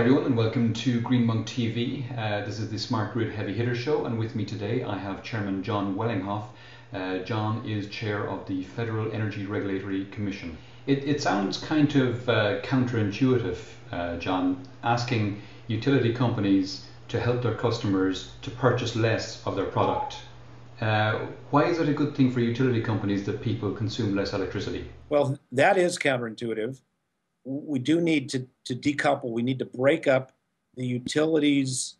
everyone, and welcome to Green Monk TV. This is the Smart Grid Heavy Hitter Show, and with me today I have Chairman Jon Wellinghoff. Jon is chair of the Federal Energy Regulatory Commission. It sounds kind of counterintuitive, Jon, asking utility companies to help their customers to purchase less of their product. Why is it a good thing for utility companies that people consume less electricity? Well, that is counterintuitive. We do need to decouple. We need to break up the utilities'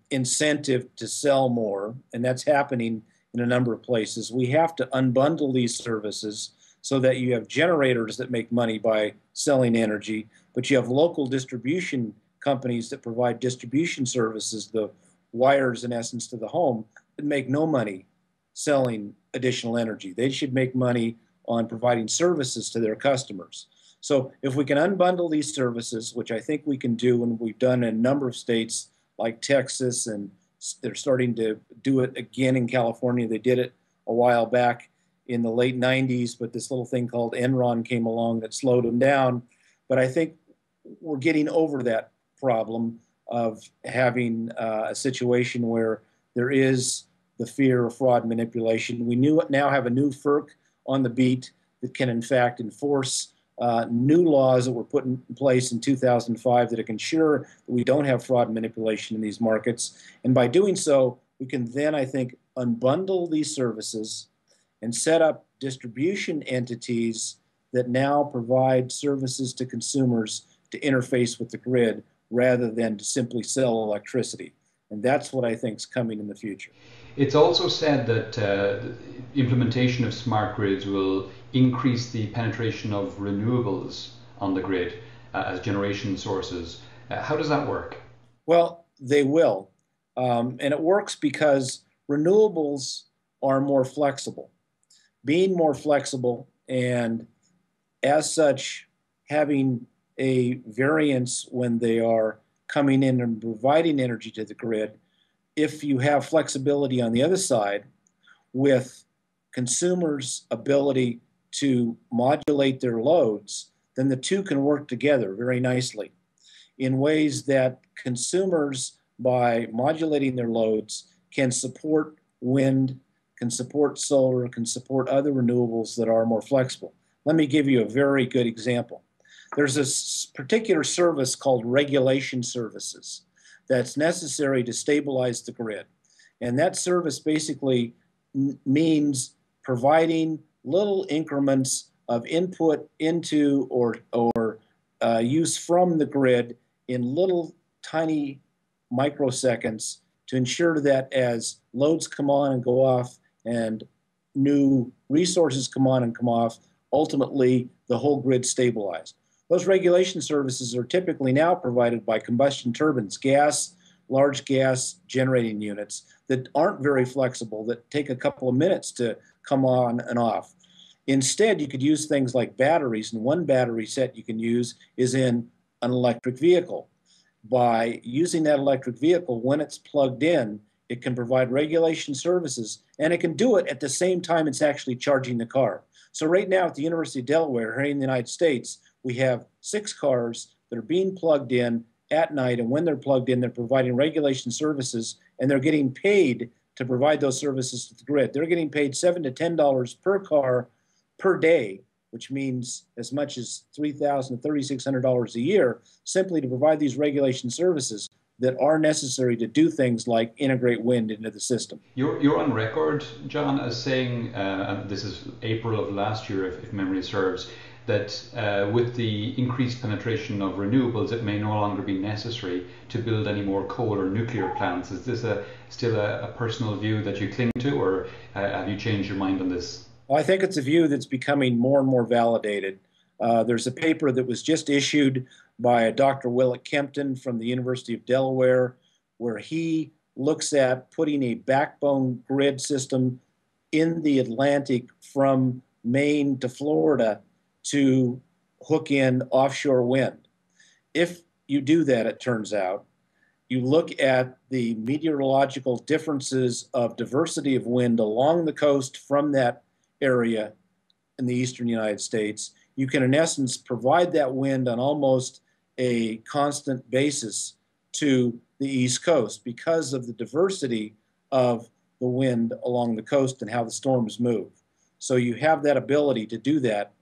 incentive to sell more, and that's happening in a number of places. We have to unbundle these services so that you have generators that make money by selling energy, but you have local distribution companies that provide distribution services, the wires in essence to the home, that make no money selling additional energy. They should make money on providing services to their customers. So if we can unbundle these services, which I think we can do, and we've done in a number of states like Texas, and they're starting to do it again in California. They did it a while back in the late 90s, but this little thing called Enron came along that slowed them down. But I think we're getting over that problem of having a situation where there is the fear of fraud and manipulation. We now have a new FERC on the beat that can in fact enforce new laws that were put in place in 2005 that can ensure that we don't have fraud and manipulation in these markets. And by doing so, we can then, I think, unbundle these services and set up distribution entities that now provide services to consumers to interface with the grid rather than to simply sell electricity. And that's what I think is coming in the future. It's also said that implementation of smart grids will increase the penetration of renewables on the grid as generation sources. How does that work? Well, they will. And it works because renewables are more flexible. Being more flexible and as such having a variance when they are coming in and providing energy to the grid, if you have flexibility on the other side with consumers' ability to modulate their loads, then the two can work together very nicely in ways that consumers, by modulating their loads, can support wind, can support solar, can support other renewables that are more flexible. Let me give you a very good example. There's this particular service called regulation services that's necessary to stabilize the grid. And that service basically means providing little increments of input into or use from the grid in little tiny microseconds to ensure that as loads come on and go off and new resources come on and come off, ultimately the whole grid stabilized. Those regulation services are typically now provided by combustion turbines, large gas generating units that aren't very flexible, that take a couple of minutes to come on and off. Instead, you could use things like batteries, and one battery set you can use is in an electric vehicle. By using that electric vehicle, when it's plugged in, it can provide regulation services, and it can do it at the same time it's actually charging the car. So right now at the University of Delaware here in the United States, we have 6 cars that are being plugged in at night, and when they're plugged in, they're providing regulation services, and they're getting paid to provide those services to the grid. They're getting paid $7 to $10 per car per day, which means as much as $3,000 to $3,600 a year, simply to provide these regulation services that are necessary to do things like integrate wind into the system. You're on record, Jon, as saying, and this is April of last year, if memory serves, that with the increased penetration of renewables, it may no longer be necessary to build any more coal or nuclear plants. Is this still a personal view that you cling to, or have you changed your mind on this? Well, I think it's a view that's becoming more and more validated. There's a paper that was just issued by Dr. Willett Kempton from the University of Delaware, where he looks at putting a backbone grid system in the Atlantic from Maine to Florida to hook in offshore wind. If you do that, it turns out, you look at the meteorological differences of diversity of wind along the coast from that area in the eastern United States, you can in essence provide that wind on almost a constant basis to the East Coast because of the diversity of the wind along the coast and how the storms move. So you have that ability to do that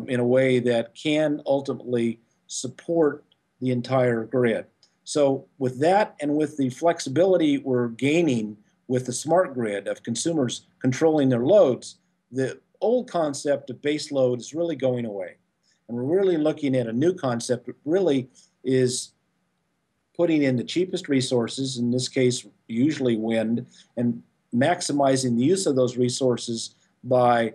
in a way that can ultimately support the entire grid. So with that and with the flexibility we're gaining with the smart grid of consumers controlling their loads, the old concept of base load is really going away. And we're really looking at a new concept that really is putting in the cheapest resources, in this case, usually wind, and maximizing the use of those resources by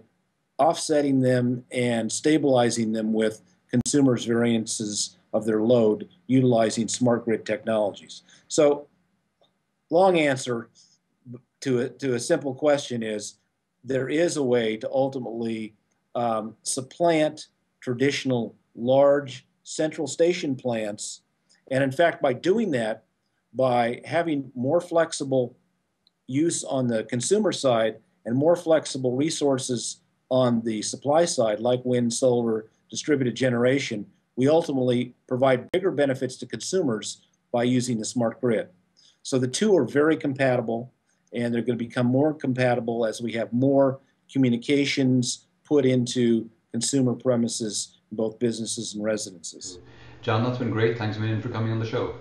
offsetting them and stabilizing them with consumers' variances of their load utilizing smart grid technologies. So, long answer to a simple question is there is a way to ultimately supplant traditional large central station plants. And in fact, by doing that, by having more flexible use on the consumer side and more flexible resources on the supply side, like wind, solar, distributed generation, we ultimately provide bigger benefits to consumers by using the smart grid. So the two are very compatible, and they're going to become more compatible as we have more communications put into consumer premises, both businesses and residences. John, that's been great. Thanks a million for coming on the show.